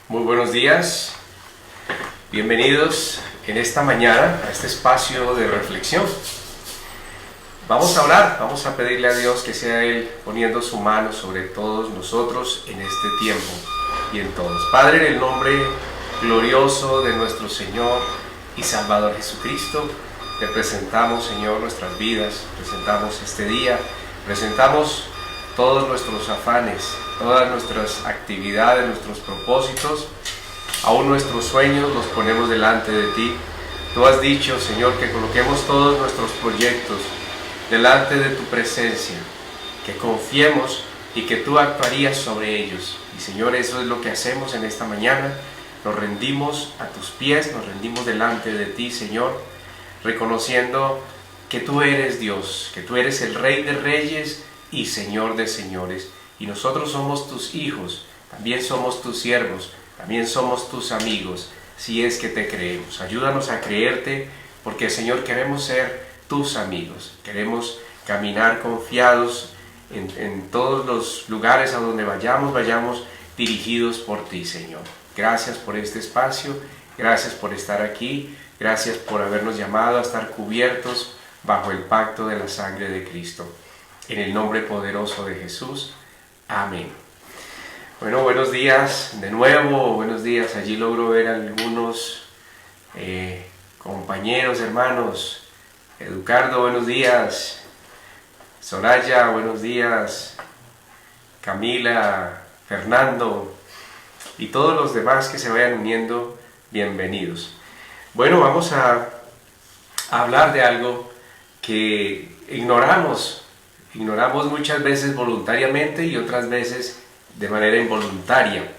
Muy buenos días, bienvenidos en esta mañana a este espacio de reflexión. Vamos a orar, vamos a pedirle a Dios que sea Él poniendo su mano sobre todos nosotros en este tiempo y en todos. Padre, en el nombre glorioso de nuestro Señor y Salvador Jesucristo, te presentamos, Señor, nuestras vidas, presentamos este día, presentamos todos nuestros afanes, todas nuestras actividades, nuestros propósitos, aún nuestros sueños los ponemos delante de ti. Tú has dicho, Señor, que coloquemos todos nuestros proyectos delante de tu presencia, que confiemos y que tú actuarías sobre ellos. Y Señor, eso es lo que hacemos en esta mañana. Nos rendimos a tus pies, nos rendimos delante de ti, Señor, reconociendo que tú eres Dios, que tú eres el Rey de Reyes y Señor de Señores. Y nosotros somos tus hijos, también somos tus siervos, también somos tus amigos, si es que te creemos. Ayúdanos a creerte, porque, Señor, queremos ser tus amigos. Queremos caminar confiados en todos los lugares a donde vayamos dirigidos por ti, Señor. Gracias por este espacio, gracias por estar aquí, gracias por habernos llamado a estar cubiertos bajo el pacto de la sangre de Cristo. En el nombre poderoso de Jesús. Amén. Bueno, buenos días de nuevo, buenos días. Allí logro ver algunos compañeros, hermanos. Educardo, buenos días. Soraya, buenos días. Camila, Fernando y todos los demás que se vayan uniendo, bienvenidos. Bueno, vamos a hablar de algo que ignoramos muchas veces voluntariamente y otras veces de manera involuntaria.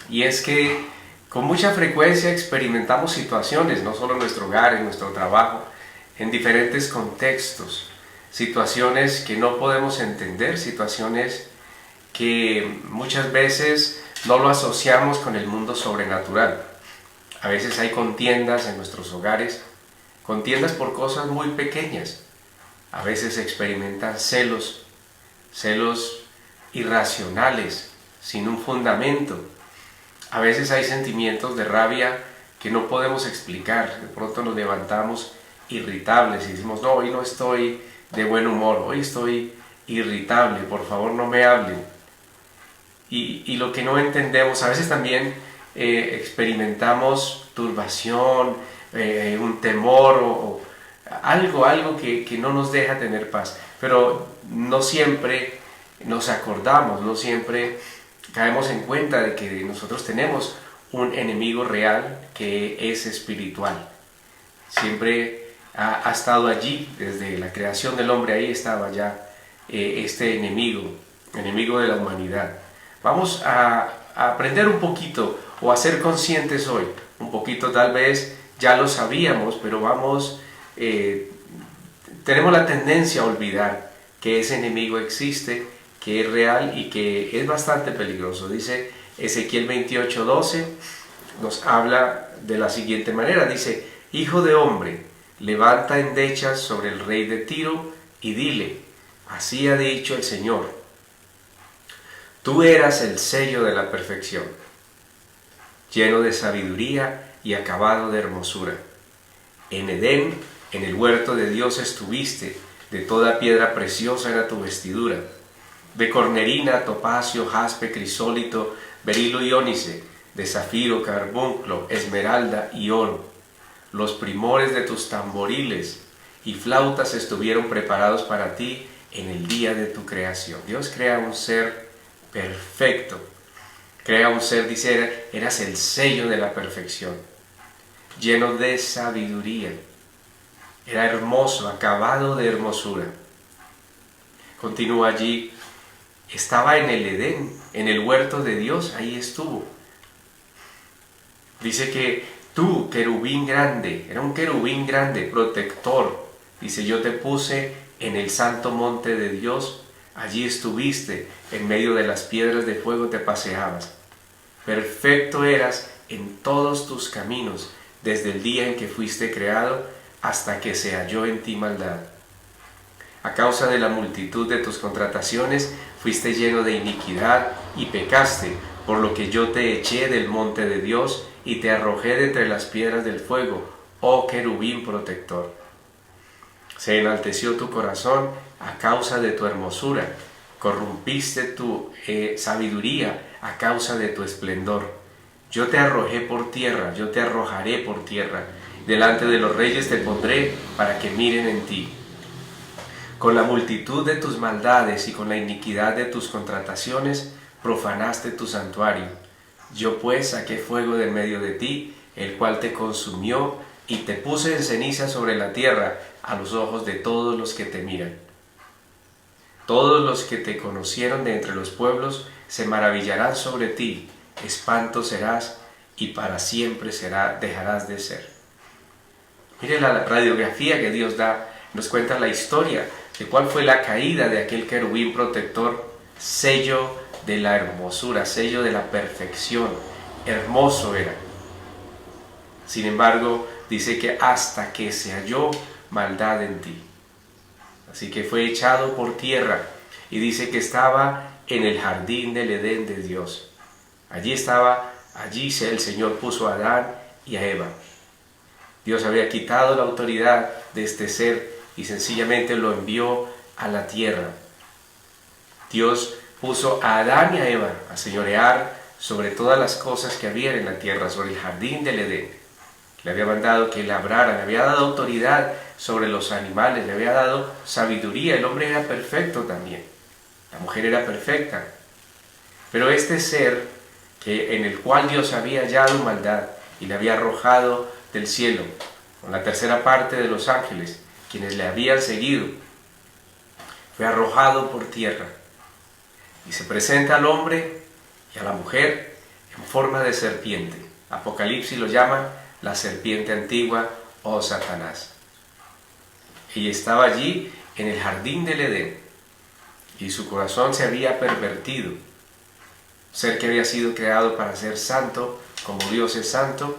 Y es que con mucha frecuencia experimentamos situaciones, no solo en nuestro hogar, en nuestro trabajo, en diferentes contextos, situaciones que no podemos entender, situaciones que muchas veces no lo asociamos con el mundo sobrenatural. A veces hay contiendas en nuestros hogares, contiendas por cosas muy pequeñas. A veces se experimentan celos irracionales, sin un fundamento. A veces hay sentimientos de rabia que no podemos explicar. De pronto nos levantamos irritables y decimos, no, hoy no estoy de buen humor, hoy estoy irritable, por favor no me hablen. Y lo que no entendemos, a veces también experimentamos turbación, un temor o algo que no nos deja tener paz, pero no siempre nos acordamos, no siempre caemos en cuenta de que nosotros tenemos un enemigo real que es espiritual. Siempre ha estado allí, desde la creación del hombre, ahí estaba ya este enemigo de la humanidad. Vamos a aprender un poquito o a ser conscientes hoy, un poquito tal vez ya lo sabíamos, pero tenemos la tendencia a olvidar que ese enemigo existe, que es real y que es bastante peligroso. Dice Ezequiel 28:12, nos habla de la siguiente manera, dice: Hijo de hombre, levanta endechas sobre el rey de Tiro y dile, así ha dicho el Señor, tú eras el sello de la perfección, lleno de sabiduría y acabado de hermosura. En Edén, en el huerto de Dios estuviste, de toda piedra preciosa era tu vestidura, de cornerina, topacio, jaspe, crisólito, berilo y ónice, de zafiro, carbunclo, esmeralda y oro. Los primores de tus tamboriles y flautas estuvieron preparados para ti en el día de tu creación. Dios crea un ser perfecto, crea un ser, dice, eras el sello de la perfección, lleno de sabiduría. Era hermoso, acabado de hermosura. Continúa allí, estaba en el Edén, en el huerto de Dios, ahí estuvo. Dice que tú, querubín grande, era un querubín grande, protector. Dice, yo te puse en el santo monte de Dios, allí estuviste, en medio de las piedras de fuego te paseabas. Perfecto eras en todos tus caminos, desde el día en que fuiste creado, hasta que se halló en ti maldad. A causa de la multitud de tus contrataciones, fuiste lleno de iniquidad y pecaste, por lo que yo te eché del monte de Dios y te arrojé de entre las piedras del fuego, oh querubín protector. Se enalteció tu corazón a causa de tu hermosura, corrompiste tu sabiduría a causa de tu esplendor. Yo te arrojé por tierra, yo te arrojaré por tierra, delante de los reyes te pondré para que miren en ti. Con la multitud de tus maldades y con la iniquidad de tus contrataciones, profanaste tu santuario. Yo pues saqué fuego de en medio de ti, el cual te consumió, y te puse en ceniza sobre la tierra, a los ojos de todos los que te miran. Todos los que te conocieron de entre los pueblos se maravillarán sobre ti, espanto serás, y para siempre dejarás de ser. Mire la radiografía que Dios da, nos cuenta la historia de cuál fue la caída de aquel querubín protector, sello de la hermosura, sello de la perfección, hermoso era. Sin embargo, dice que hasta que se halló maldad en ti. Así que fue echado por tierra y dice que estaba en el jardín del Edén de Dios. Allí el Señor puso a Adán y a Eva. Dios había quitado la autoridad de este ser y sencillamente lo envió a la tierra. Dios puso a Adán y a Eva a señorear sobre todas las cosas que había en la tierra, sobre el jardín del Edén. Le había mandado que labrara, le había dado autoridad sobre los animales, le había dado sabiduría. El hombre era perfecto también, la mujer era perfecta. Pero este ser en el cual Dios había hallado maldad y le había arrojado del cielo, con la tercera parte de los ángeles, quienes le habían seguido, fue arrojado por tierra y se presenta al hombre y a la mujer en forma de serpiente. Apocalipsis lo llama la serpiente antigua o Satanás. Ella estaba allí en el jardín del Edén y su corazón se había pervertido. Ser que había sido creado para ser santo, como Dios es santo,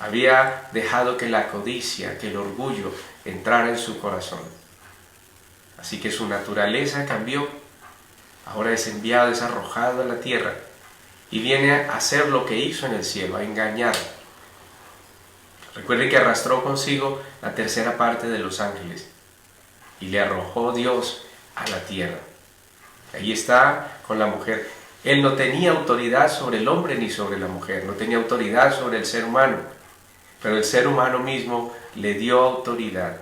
había dejado que la codicia, que el orgullo entrara en su corazón. Así que su naturaleza cambió. Ahora es enviado, es arrojado a la tierra y viene a hacer lo que hizo en el cielo, a engañar. Recuerde que arrastró consigo la tercera parte de los ángeles y le arrojó Dios a la tierra. Ahí está con la mujer. Él no tenía autoridad sobre el hombre ni sobre la mujer, no tenía autoridad sobre el ser humano, pero el ser humano mismo le dio autoridad.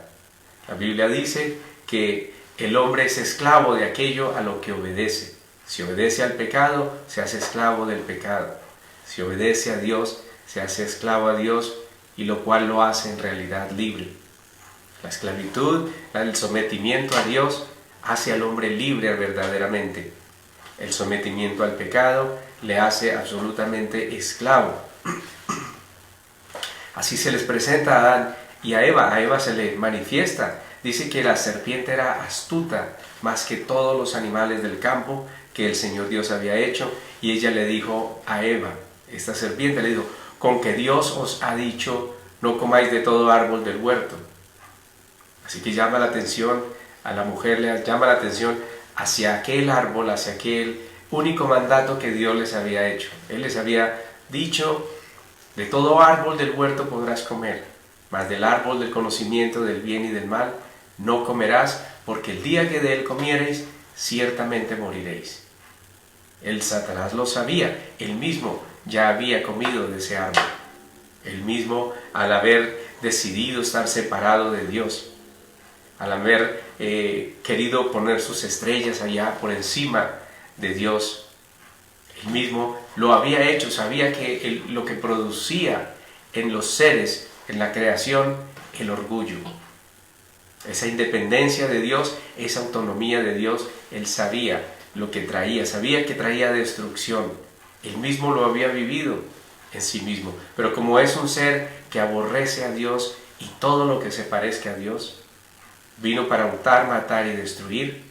La Biblia dice que el hombre es esclavo de aquello a lo que obedece. Si obedece al pecado, se hace esclavo del pecado. Si obedece a Dios, se hace esclavo a Dios, y lo cual lo hace en realidad libre. La esclavitud, el sometimiento a Dios, hace al hombre libre verdaderamente. El sometimiento al pecado le hace absolutamente esclavo. Así se les presenta a Adán y a Eva. A Eva se le manifiesta. Dice que la serpiente era astuta más que todos los animales del campo que el Señor Dios había hecho. Y ella le dijo a Eva, esta serpiente le dijo: con que Dios os ha dicho, no comáis de todo árbol del huerto. Así que llama la atención, a la mujer le llama la atención hacia aquel árbol, hacia aquel único mandato que Dios les había hecho. Él les había dicho: de todo árbol del huerto podrás comer, mas del árbol del conocimiento del bien y del mal no comerás, porque el día que de él comiereis, ciertamente moriréis. El Satanás lo sabía, él mismo ya había comido de ese árbol. Él mismo, al haber decidido estar separado de Dios, al haber querido poner sus estrellas allá por encima de Dios, él mismo lo había hecho. Sabía que lo que producía en los seres, en la creación, el orgullo, esa independencia de Dios, esa autonomía de Dios, él sabía lo que traía, sabía que traía destrucción. Él mismo lo había vivido en sí mismo, pero como es un ser que aborrece a Dios y todo lo que se parezca a Dios, vino para hurtar, matar y destruir.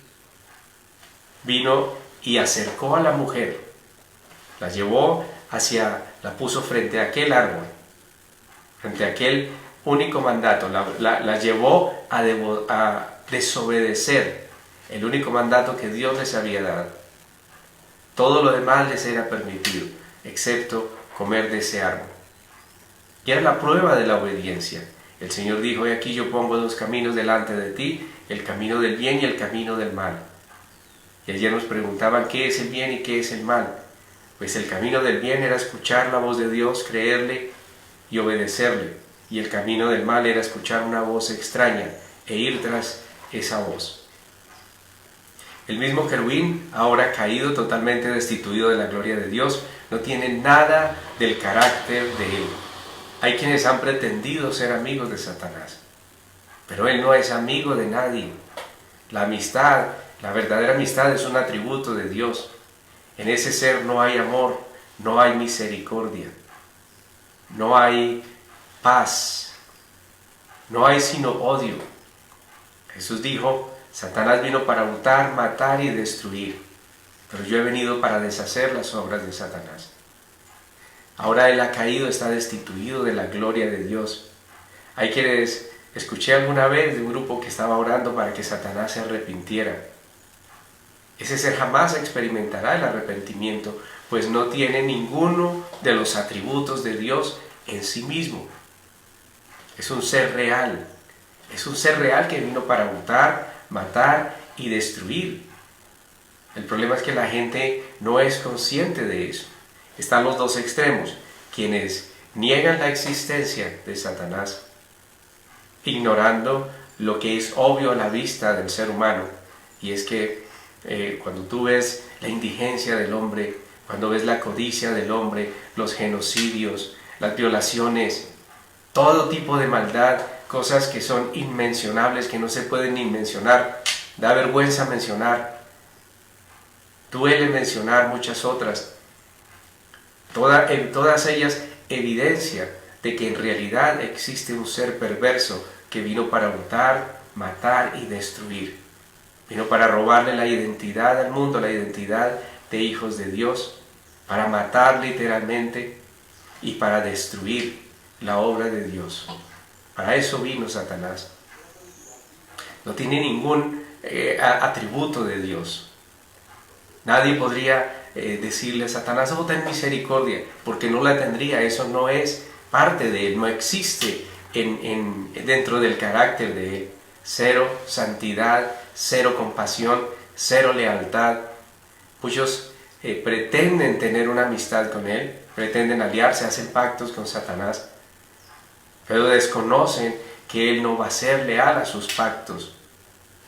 Vino y acercó a la mujer, la llevó la puso frente a aquel árbol, frente a aquel único mandato, la llevó a desobedecer el único mandato que Dios les había dado. Todo lo demás les era permitido, excepto comer de ese árbol. Y era la prueba de la obediencia. El Señor dijo: he aquí yo pongo dos caminos delante de ti, el camino del bien y el camino del mal. Y ayer nos preguntaban qué es el bien y qué es el mal. Pues el camino del bien era escuchar la voz de Dios, creerle y obedecerle. Y el camino del mal era escuchar una voz extraña e ir tras esa voz. El mismo querubín, ahora caído, totalmente destituido de la gloria de Dios, no tiene nada del carácter de él. Hay quienes han pretendido ser amigos de Satanás, pero él no es amigo de nadie. La amistad, la verdadera amistad, es un atributo de Dios. En ese ser no hay amor, no hay misericordia, no hay paz, no hay sino odio. Jesús dijo: Satanás vino para hurtar, matar y destruir, pero yo he venido para deshacer las obras de Satanás. Ahora él ha caído, está destituido de la gloria de Dios. Hay quienes, escuché alguna vez de un grupo que estaba orando para que Satanás se arrepintiera. Ese ser jamás experimentará el arrepentimiento, pues no tiene ninguno de los atributos de Dios en sí mismo. Es un ser real que vino para hurtar, matar y destruir. El problema es que la gente no es consciente de eso. Están los dos extremos: quienes niegan la existencia de Satanás, ignorando lo que es obvio a la vista del ser humano, y es que cuando tú ves la indigencia del hombre, cuando ves la codicia del hombre, los genocidios, las violaciones, todo tipo de maldad, cosas que son inmencionables, que no se pueden ni mencionar, da vergüenza mencionar, duele mencionar muchas otras, en todas ellas evidencia de que en realidad existe un ser perverso que vino para hurtar, matar y destruir. Vino para robarle la identidad al mundo, la identidad de hijos de Dios, para matar literalmente y para destruir la obra de Dios. Para eso vino Satanás. No tiene ningún atributo de Dios. Nadie podría decirle a Satanás: oh, ten misericordia, porque no la tendría. Eso no es parte de él, no existe dentro del carácter de él. Cero santidad, cero compasión, cero lealtad. Muchos pretenden tener una amistad con él, pretenden aliarse, hacen pactos con Satanás, pero desconocen que él no va a ser leal a sus pactos.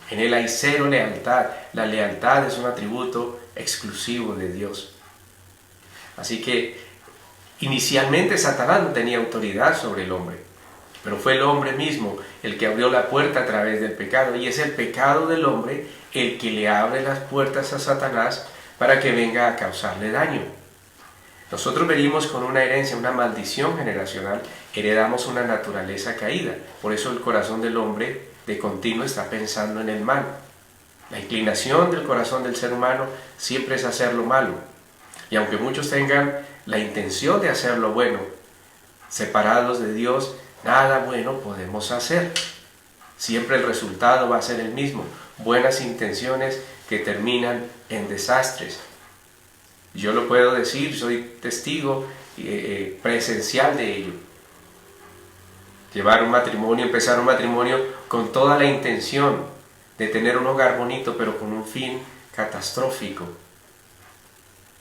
En él hay cero lealtad. La lealtad es un atributo exclusivo de Dios. Así que inicialmente Satanás no tenía autoridad sobre el hombre, pero fue el hombre mismo el que abrió la puerta a través del pecado, y es el pecado del hombre el que le abre las puertas a Satanás para que venga a causarle daño. Nosotros venimos con una herencia, una maldición generacional, heredamos una naturaleza caída. Por eso el corazón del hombre de continuo está pensando en el mal. La inclinación del corazón del ser humano siempre es hacer lo malo. Y aunque muchos tengan la intención de hacer lo bueno, separados de Dios, nada bueno podemos hacer. Siempre el resultado va a ser el mismo: buenas intenciones que terminan en desastres. Yo lo puedo decir, soy testigo presencial de ello. Llevar un matrimonio, empezar un matrimonio con toda la intención de tener un hogar bonito, pero con un fin catastrófico.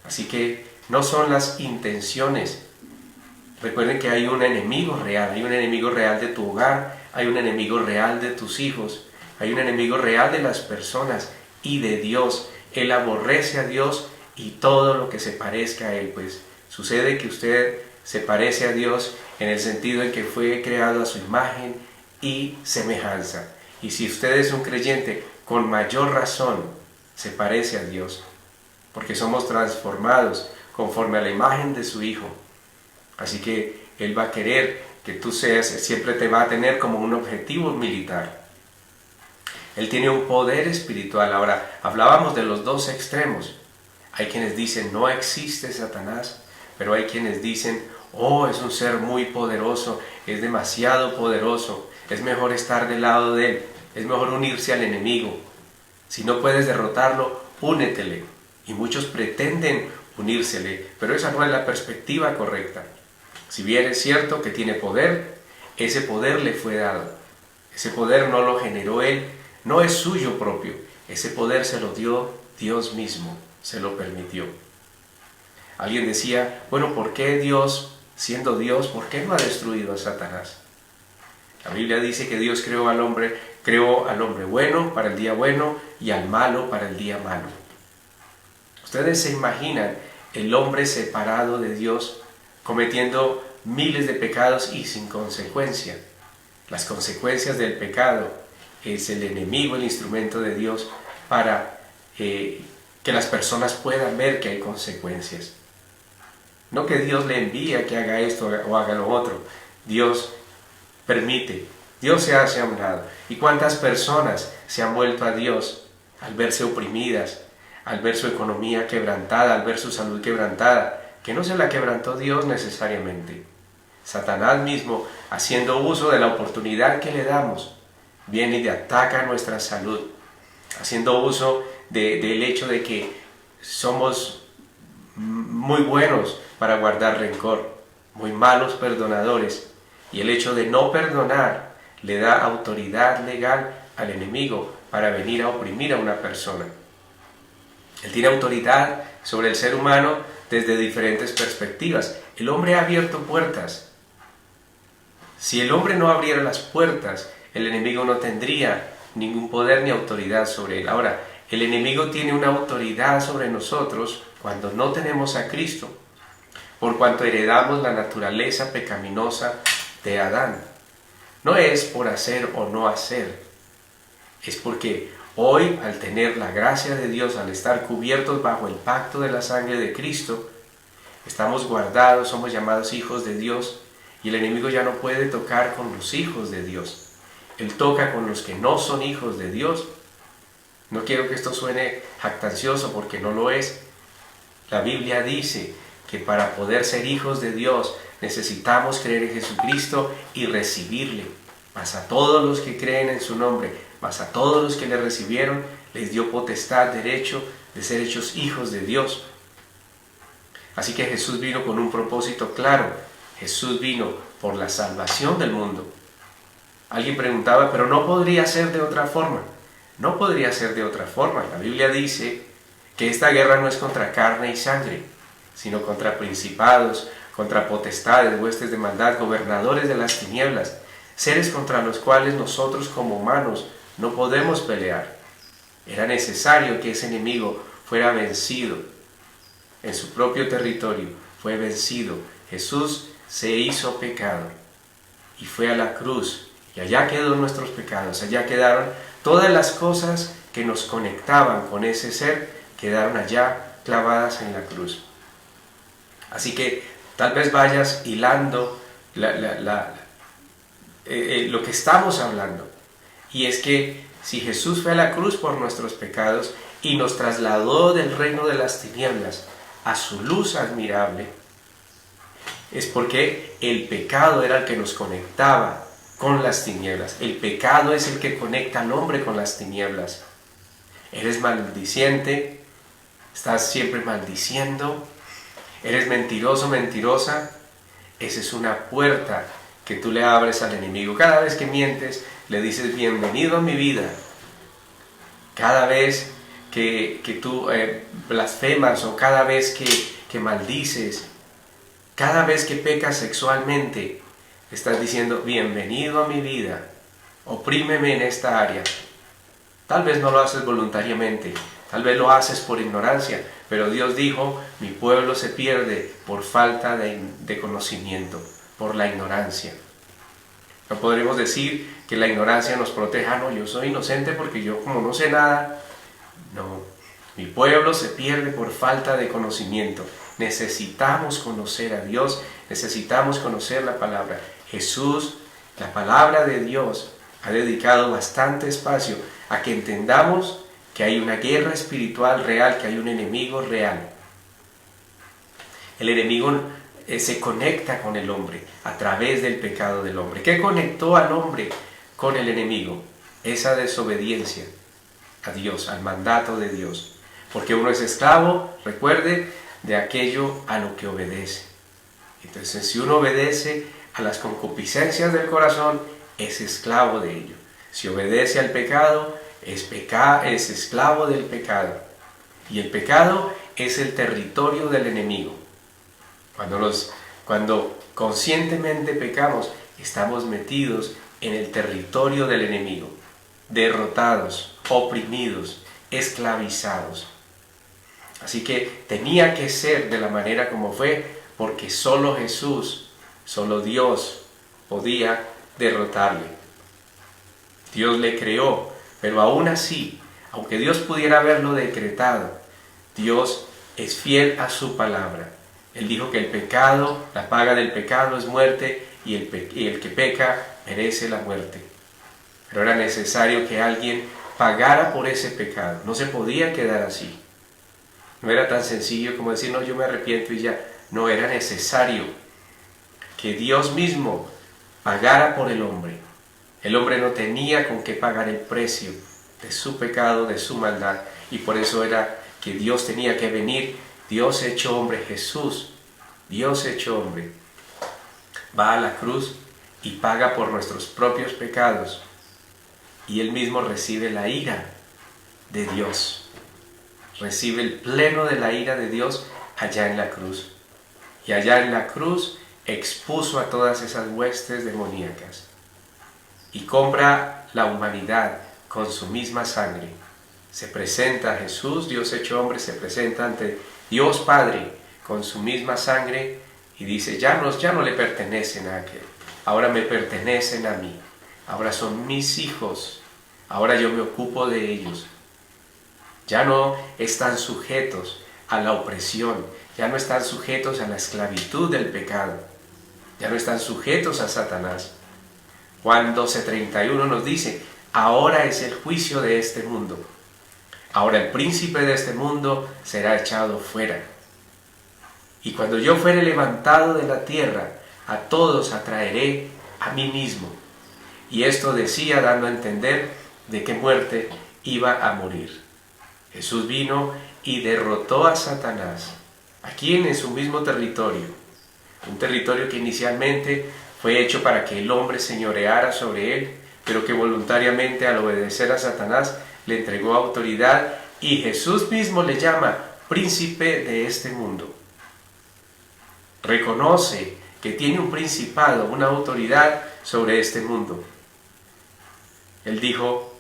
Así que no son las intenciones. Recuerden que hay un enemigo real de tu hogar, hay un enemigo real de tus hijos, hay un enemigo real de las personas y de Dios. Él aborrece a Dios y todo lo que se parezca a Él. Pues sucede que usted se parece a Dios en el sentido en que fue creado a su imagen y semejanza. Y si usted es un creyente, con mayor razón se parece a Dios, porque somos transformados conforme a la imagen de su Hijo. Así que Él va a querer que tú seas, siempre te va a tener como un objetivo militar. Él tiene un poder espiritual. Ahora, hablábamos de los dos extremos. Hay quienes dicen: no existe Satanás, pero hay quienes dicen: oh, es un ser muy poderoso, es demasiado poderoso, es mejor estar del lado de él, es mejor unirse al enemigo. Si no puedes derrotarlo, únetele. y muchos pretenden unírsele, pero esa no es la perspectiva correcta. Si bien es cierto que tiene poder, ese poder le fue dado. Ese poder no lo generó él, no es suyo propio. Ese poder se lo dio Dios mismo, se lo permitió. Alguien decía, bueno, ¿por qué Dios, siendo Dios, por qué no ha destruido a Satanás? La Biblia dice que Dios creó al hombre bueno para el día bueno y al malo para el día malo. Ustedes se imaginan el hombre separado de Dios cometiendo miles de pecados y sin consecuencia. Las consecuencias del pecado es el enemigo, el instrumento de Dios para que las personas puedan ver que hay consecuencias. No que Dios le envíe a que haga esto o haga lo otro. Dios permite, Dios se hace a un lado. ¿Y cuántas personas se han vuelto a Dios al verse oprimidas, al ver su economía quebrantada, al ver su salud quebrantada, que no se la quebrantó Dios necesariamente? Satanás mismo, haciendo uso de la oportunidad que le damos, viene y le ataca nuestra salud, haciendo uso del hecho de que somos muy buenos para guardar rencor, muy malos perdonadores, y el hecho de no perdonar le da autoridad legal al enemigo para venir a oprimir a una persona. Él tiene autoridad sobre el ser humano desde diferentes perspectivas. El hombre ha abierto puertas. Si el hombre no abriera las puertas, el enemigo no tendría ningún poder ni autoridad sobre él. Ahora, el enemigo tiene una autoridad sobre nosotros cuando no tenemos a Cristo, por cuanto heredamos la naturaleza pecaminosa de Adán. No es por hacer o no hacer, es porque hoy, al tener la gracia de Dios, al estar cubiertos bajo el pacto de la sangre de Cristo, estamos guardados, somos llamados hijos de Dios, y el enemigo ya no puede tocar con los hijos de Dios. Él toca con los que no son hijos de Dios. No quiero que esto suene jactancioso porque no lo es. La Biblia dice que para poder ser hijos de Dios necesitamos creer en Jesucristo y recibirle. Mas a todos los que creen en su nombre, mas a todos los que le recibieron, les dio potestad, derecho de ser hechos hijos de Dios. Así que Jesús vino con un propósito claro. Jesús vino por la salvación del mundo. Alguien preguntaba, pero no podría ser de otra forma. No podría ser de otra forma. La Biblia dice que esta guerra no es contra carne y sangre, sino contra principados, contra potestades, huestes de maldad, gobernadores de las tinieblas, seres contra los cuales nosotros como humanos no podemos pelear. Era necesario que ese enemigo fuera vencido en su propio territorio. Fue vencido. Jesús se hizo pecado y fue a la cruz, y allá quedó nuestros pecados, allá quedaron todas las cosas que nos conectaban con ese ser, quedaron allá clavadas en la cruz. Así que tal vez vayas hilando lo que estamos hablando, y es que si Jesús fue a la cruz por nuestros pecados y nos trasladó del reino de las tinieblas a su luz admirable, es porque el pecado era el que nos conectaba con las tinieblas. El pecado es el que conecta al hombre con las tinieblas. Eres maldiciente, estás siempre maldiciendo, eres mentiroso, mentirosa. Esa es una puerta que tú le abres al enemigo. Cada vez que mientes, le dices bienvenido a mi vida. Cada vez que tú blasfemas o cada vez que maldices, cada vez que pecas sexualmente, estás diciendo bienvenido a mi vida, oprímeme en esta área. Tal vez no lo haces voluntariamente, tal vez lo haces por ignorancia, pero Dios dijo, mi pueblo se pierde por falta de conocimiento, por la ignorancia. No podremos decir que la ignorancia nos proteja. No, yo soy inocente porque yo como no sé nada. No, mi pueblo se pierde por falta de conocimiento. Necesitamos conocer a Dios, necesitamos conocer la palabra. Jesús, la palabra de Dios, ha dedicado bastante espacio a que entendamos que hay una guerra espiritual real, que hay un enemigo real. El enemigo se conecta con el hombre a través del pecado del hombre. ¿Qué conectó al hombre con el enemigo? Esa desobediencia a Dios, al mandato de Dios. Porque uno es esclavo, recuerde, de aquello a lo que obedece. Entonces, si uno obedece a las concupiscencias del corazón, es esclavo de ello. Si obedece al pecado, es esclavo del pecado. Y el pecado es el territorio del enemigo. Cuando conscientemente pecamos, estamos metidos en el territorio del enemigo, derrotados, oprimidos, esclavizados. Así que tenía que ser de la manera como fue, porque solo Jesús, solo Dios podía derrotarle. Dios le creó, pero aún así, aunque Dios pudiera haberlo decretado, Dios es fiel a su palabra. Él dijo que el pecado, la paga del pecado es muerte, y el que peca merece la muerte. Pero era necesario que alguien pagara por ese pecado. No se podía quedar así. No era tan sencillo como decir, no, yo me arrepiento y ya. No, era necesario que Dios mismo pagara por el hombre. El hombre no tenía con qué pagar el precio de su pecado, de su maldad, y por eso era que Dios tenía que venir. Dios hecho hombre, Jesús, Dios hecho hombre, va a la cruz y paga por nuestros propios pecados, y Él mismo recibe la ira de Dios, recibe el pleno de la ira de Dios allá en la cruz, y allá en la cruz expuso a todas esas huestes demoníacas, y compra la humanidad con su misma sangre. Se presenta Jesús, Dios hecho hombre, se presenta ante Dios Padre con su misma sangre y dice, ya no le pertenecen a aquel, ahora me pertenecen a mí, ahora son mis hijos, ahora yo me ocupo de ellos. Ya no están sujetos a la opresión, ya no están sujetos a la esclavitud del pecado, ya no están sujetos a Satanás. Juan 12:31 nos dice, ahora es el juicio de este mundo. Ahora el príncipe de este mundo será echado fuera. Y cuando yo fuere levantado de la tierra, a todos atraeré a mí mismo. Y esto decía dando a entender de qué muerte iba a morir. Jesús vino y derrotó a Satanás, aquí en su mismo territorio. Un territorio que inicialmente fue hecho para que el hombre señoreara sobre él, pero que voluntariamente al obedecer a Satanás le entregó autoridad, y Jesús mismo le llama príncipe de este mundo. Reconoce que tiene un principado, una autoridad sobre este mundo. Él dijo,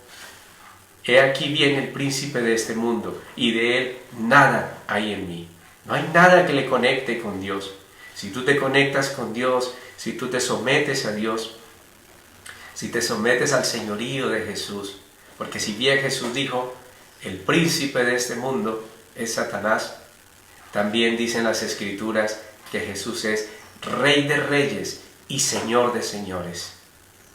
he aquí viene el príncipe de este mundo, y de él nada hay en mí. No hay nada que le conecte con Dios. Si tú te conectas con Dios, si tú te sometes a Dios, si te sometes al señorío de Jesús, porque si bien Jesús dijo, el príncipe de este mundo es Satanás, también dicen las Escrituras que Jesús es Rey de reyes y Señor de señores.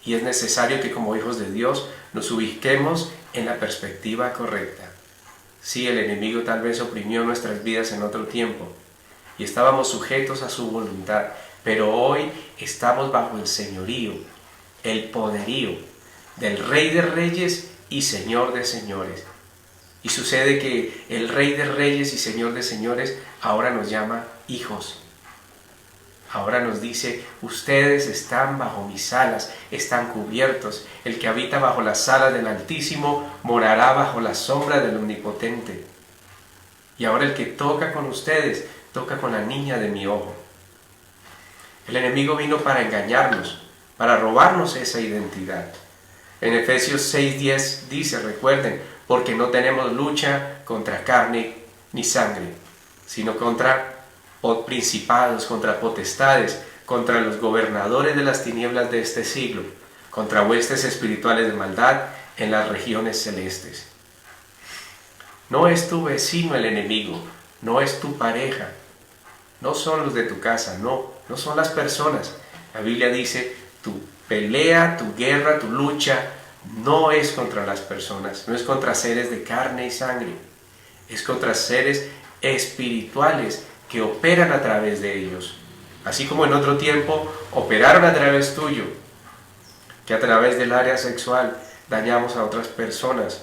Y es necesario que como hijos de Dios nos ubiquemos en la perspectiva correcta. Sí, el enemigo tal vez oprimió nuestras vidas en otro tiempo y estábamos sujetos a su voluntad, pero hoy estamos bajo el señorío, el poderío del Rey de reyes y Señor de señores. Y sucede que el Rey de reyes y Señor de señores ahora nos llama hijos. Ahora nos dice, ustedes están bajo mis alas, están cubiertos. El que habita bajo las alas del Altísimo morará bajo la sombra del Omnipotente. Y ahora el que toca con ustedes, toca con la niña de mi ojo. El enemigo vino para engañarnos, para robarnos esa identidad. En Efesios 6:10 dice, recuerden, porque no tenemos lucha contra carne ni sangre, sino contra principados, contra potestades, contra los gobernadores de las tinieblas de este siglo, contra huestes espirituales de maldad en las regiones celestes. No es tu vecino el enemigo, no es tu pareja, no son los de tu casa, no son las personas. La Biblia dice, tu pelea, tu guerra, tu lucha, no es contra las personas, no es contra seres de carne y sangre, es contra seres espirituales que operan a través de ellos. Así como en otro tiempo operaron a través tuyo, que a través del área sexual dañamos a otras personas.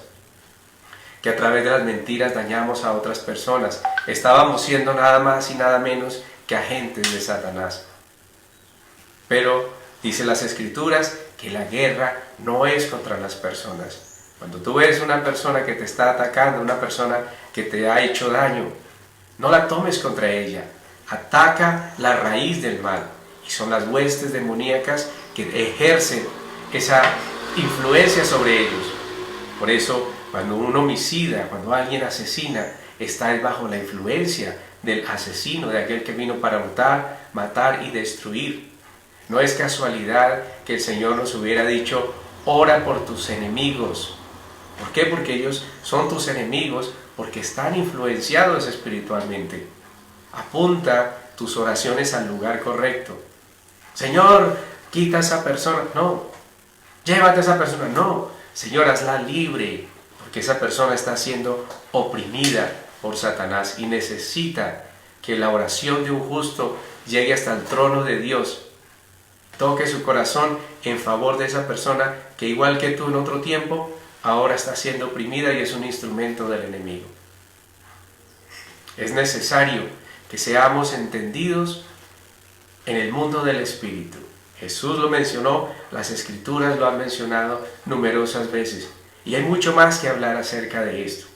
que a través de las mentiras dañamos a otras personas. Estábamos siendo nada más y nada menos que agentes de Satanás. Pero dice las Escrituras que la guerra no es contra las personas. Cuando tú ves una persona que te está atacando, una persona que te ha hecho daño, no la tomes contra ella. Ataca la raíz del mal. Y son las huestes demoníacas que ejercen esa influencia sobre ellos. Por eso, cuando un homicida, cuando alguien asesina, está bajo la influencia del asesino, de aquel que vino para hurtar, matar y destruir. No es casualidad que el Señor nos hubiera dicho, ora por tus enemigos. ¿Por qué? Porque ellos son tus enemigos, porque están influenciados espiritualmente. Apunta tus oraciones al lugar correcto. Señor, quita a esa persona. No. Llévate a esa persona. No. Señor, hazla libre, porque esa persona está siendo oprimida por Satanás y necesita que la oración de un justo llegue hasta el trono de Dios. Toque su corazón en favor de esa persona que, igual que tú en otro tiempo, ahora está siendo oprimida y es un instrumento del enemigo. Es necesario que seamos entendidos en el mundo del Espíritu. Jesús lo mencionó, las Escrituras lo han mencionado numerosas veces. Y hay mucho más que hablar acerca de esto.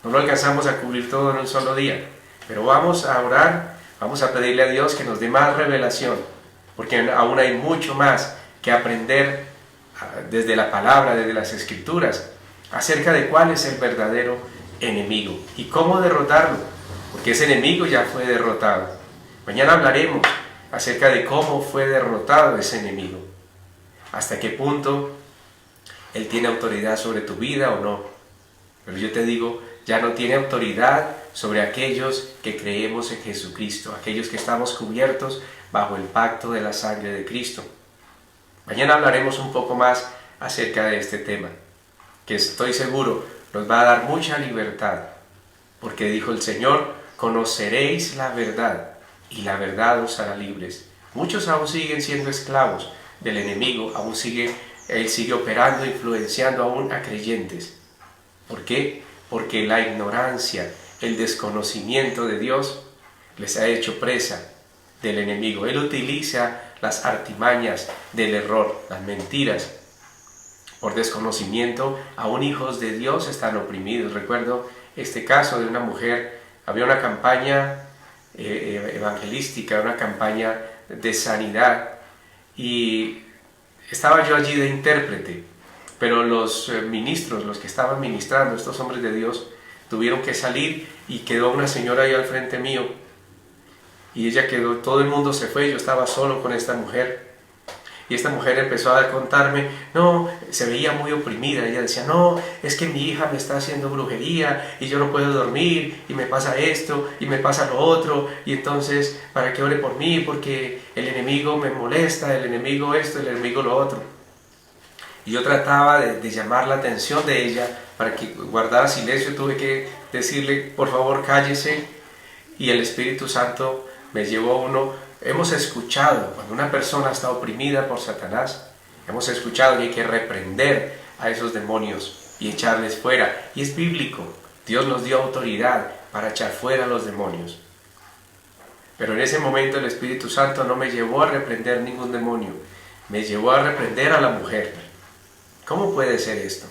No lo alcanzamos a cubrir todo en un solo día, pero vamos a orar, vamos a pedirle a Dios que nos dé más revelación, porque aún hay mucho más que aprender desde la palabra, desde las Escrituras, acerca de cuál es el verdadero enemigo y cómo derrotarlo, porque ese enemigo ya fue derrotado. Mañana hablaremos acerca de cómo fue derrotado ese enemigo, hasta qué punto él tiene autoridad sobre tu vida o no. Pero yo te digo, ya no tiene autoridad sobre aquellos que creemos en Jesucristo, aquellos que estamos cubiertos bajo el pacto de la sangre de Cristo. Mañana hablaremos un poco más acerca de este tema, que estoy seguro nos va a dar mucha libertad, porque dijo el Señor, conoceréis la verdad, y la verdad os hará libres. Muchos aún siguen siendo esclavos del enemigo, él sigue operando, influenciando aún a creyentes. ¿Por qué? Porque la ignorancia, el desconocimiento de Dios les ha hecho presa del enemigo. Él utiliza las artimañas del error, las mentiras. Por desconocimiento, aún hijos de Dios están oprimidos. Recuerdo este caso de una mujer, había una campaña evangelística, una campaña de sanidad, y estaba yo allí de intérprete, pero los ministros, los que estaban ministrando, estos hombres de Dios, tuvieron que salir y quedó una señora ahí al frente mío, y ella quedó, todo el mundo se fue, yo estaba solo con esta mujer. Y esta mujer empezó a contarme, no, se veía muy oprimida, ella decía, no, es que mi hija me está haciendo brujería y yo no puedo dormir y me pasa esto y me pasa lo otro, y entonces para que ore por mí porque el enemigo me molesta, el enemigo esto, el enemigo lo otro. Y yo trataba de llamar la atención de ella para que guardara silencio, tuve que decirle, por favor cállese, y el Espíritu Santo me llevó a uno. Hemos escuchado, cuando una persona está oprimida por Satanás, hemos escuchado que hay que reprender a esos demonios y echarles fuera. Y es bíblico, Dios nos dio autoridad para echar fuera a los demonios. Pero en ese momento el Espíritu Santo no me llevó a reprender ningún demonio, me llevó a reprender a la mujer. ¿Cómo puede ser esto?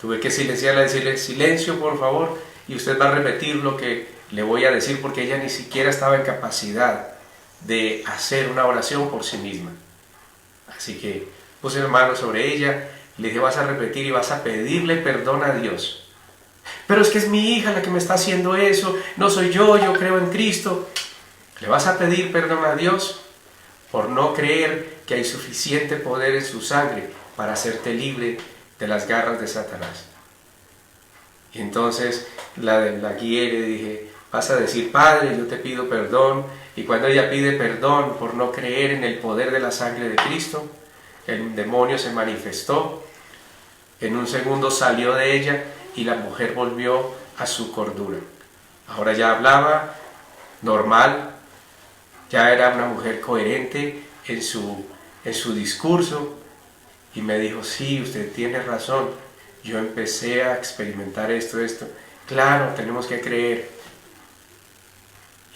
Tuve que silenciarla, decirle, silencio por favor, y usted va a repetir lo que le voy a decir, porque ella ni siquiera estaba en capacidad de hacer una oración por sí misma. Así que puse la mano sobre ella, le dije, vas a repetir y vas a pedirle perdón a Dios. Pero es que es mi hija la que me está haciendo eso, no soy yo creo en Cristo. Le vas a pedir perdón a Dios por no creer que hay suficiente poder en su sangre para hacerte libre de las garras de Satanás. Y entonces la guié y le dije, vas a decir, Padre, yo te pido perdón. Y cuando ella pide perdón por no creer en el poder de la sangre de Cristo, el demonio se manifestó, en un segundo salió de ella y la mujer volvió a su cordura. Ahora ya hablaba normal, ya era una mujer coherente en su discurso, y me dijo, sí, usted tiene razón, yo empecé a experimentar esto. Claro, tenemos que creer.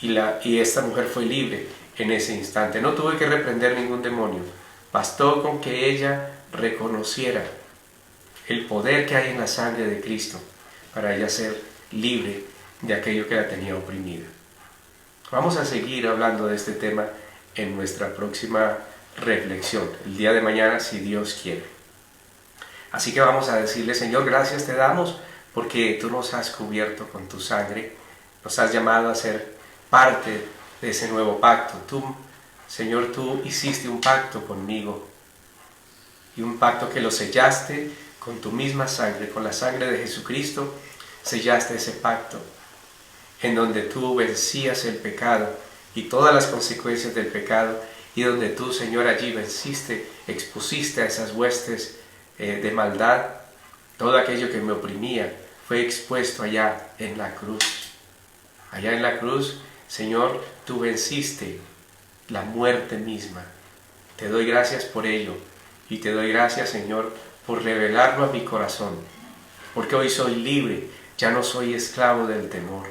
Y esta mujer fue libre en ese instante. No tuve que reprender ningún demonio. Bastó con que ella reconociera el poder que hay en la sangre de Cristo para ella ser libre de aquello que la tenía oprimida. Vamos a seguir hablando de este tema en nuestra próxima reflexión, el día de mañana, si Dios quiere. Así que vamos a decirle: Señor, gracias te damos porque tú nos has cubierto con tu sangre, nos has llamado a ser parte de ese nuevo pacto. Tú, Señor, tú hiciste un pacto conmigo, y un pacto que lo sellaste con tu misma sangre, con la sangre de Jesucristo. Sellaste ese pacto en donde tú vencías el pecado y todas las consecuencias del pecado, y donde tú, Señor, allí venciste, expusiste a esas huestes de maldad. Todo aquello que me oprimía fue expuesto allá en la cruz. Allá en la cruz, Señor, tú venciste la muerte misma. Te doy gracias por ello, y te doy gracias, Señor, por revelarlo a mi corazón, porque hoy soy libre, ya no soy esclavo del temor,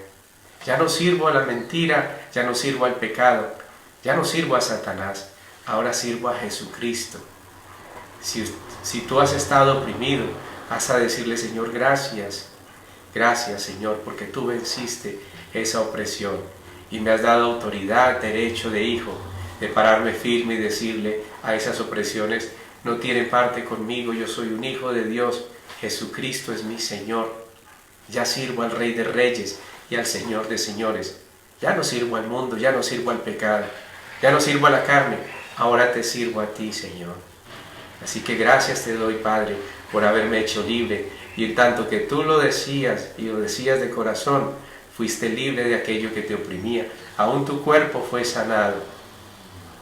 ya no sirvo a la mentira, ya no sirvo al pecado, ya no sirvo a Satanás, ahora sirvo a Jesucristo. Si tú has estado oprimido, vas a decirle: Señor, gracias, gracias, Señor, porque tú venciste esa opresión y me has dado autoridad, derecho de hijo, de pararme firme y decirle a esas opresiones: no tienen parte conmigo, yo soy un hijo de Dios, Jesucristo es mi Señor. Ya sirvo al Rey de Reyes y al Señor de Señores. Ya no sirvo al mundo, ya no sirvo al pecado, ya no sirvo a la carne, ahora te sirvo a ti, Señor. Así que gracias te doy, Padre, por haberme hecho libre, y en tanto que tú lo decías y lo decías de corazón, fuiste libre de aquello que te oprimía. Aún tu cuerpo fue sanado,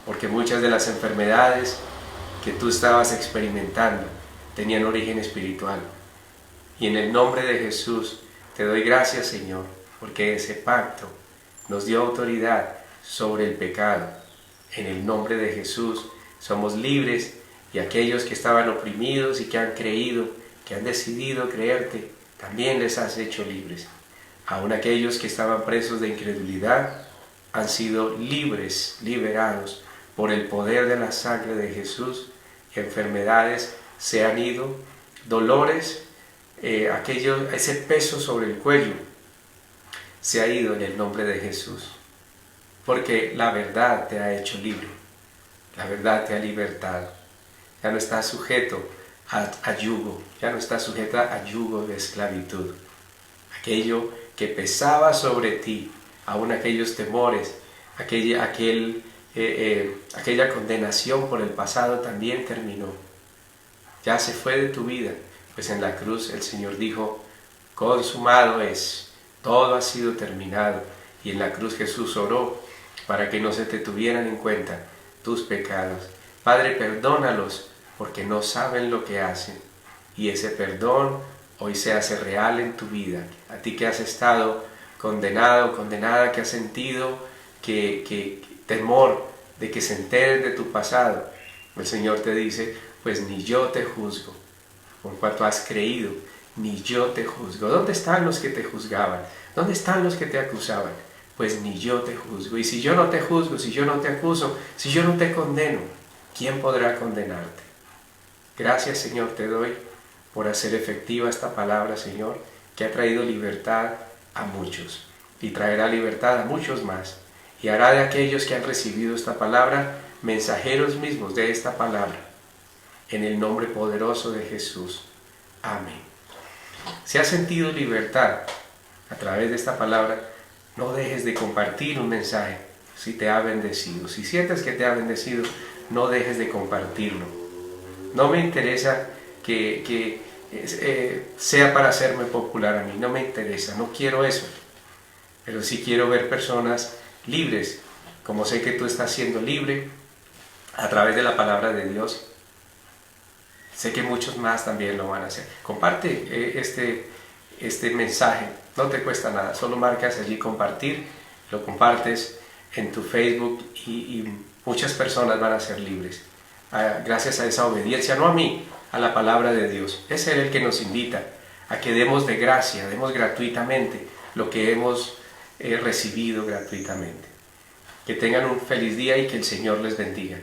porque muchas de las enfermedades que tú estabas experimentando tenían origen espiritual. Y en el nombre de Jesús te doy gracias, Señor, porque ese pacto nos dio autoridad sobre el pecado. En el nombre de Jesús somos libres, y aquellos que estaban oprimidos y que han creído, que han decidido creerte, también les has hecho libres. Aún aquellos que estaban presos de incredulidad han sido libres, liberados por el poder de la sangre de Jesús. Enfermedades se han ido, dolores, ese peso sobre el cuello se ha ido en el nombre de Jesús, porque la verdad te ha hecho libre, la verdad te ha libertado. Ya no estás sujeto a yugo, ya no estás sujeta a yugo de esclavitud. Aquello que pesaba sobre ti, aún aquellos temores, aquella condenación por el pasado también terminó. Ya se fue de tu vida, pues en la cruz el Señor dijo: consumado es, todo ha sido terminado. Y en la cruz Jesús oró para que no se te tuvieran en cuenta tus pecados. Padre, perdónalos porque no saben lo que hacen. Y ese perdón hoy se hace real en tu vida. A ti que has estado condenado, condenada, que has sentido que temor de que se enteren de tu pasado, el Señor te dice: pues ni yo te juzgo, por cuanto has creído, ni yo te juzgo. ¿Dónde están los que te juzgaban? ¿Dónde están los que te acusaban? Pues ni yo te juzgo. Y si yo no te juzgo, si yo no te acuso, si yo no te condeno, ¿quién podrá condenarte? Gracias, Señor, te doy por hacer efectiva esta palabra, Señor, que ha traído libertad a muchos y traerá libertad a muchos más, y hará de aquellos que han recibido esta palabra mensajeros mismos de esta palabra, en el nombre poderoso de Jesús. Amén. Si has sentido libertad a través de esta palabra, no dejes de compartir un mensaje si te ha bendecido. Si sientes que te ha bendecido, no dejes de compartirlo. No me interesa que sea para hacerme popular a mí, no me interesa, no quiero eso. Pero sí quiero ver personas libres, como sé que tú estás siendo libre a través de la palabra de Dios. Sé que muchos más también lo van a hacer. Comparte este mensaje, no te cuesta nada, solo marcas allí compartir, lo compartes en tu Facebook y muchas personas van a ser libres. gracias a esa obediencia, no a mí, a la palabra de Dios. Es Él el que nos invita a que demos de gracia, demos gratuitamente lo que hemos recibido gratuitamente. Que tengan un feliz día y que el Señor les bendiga.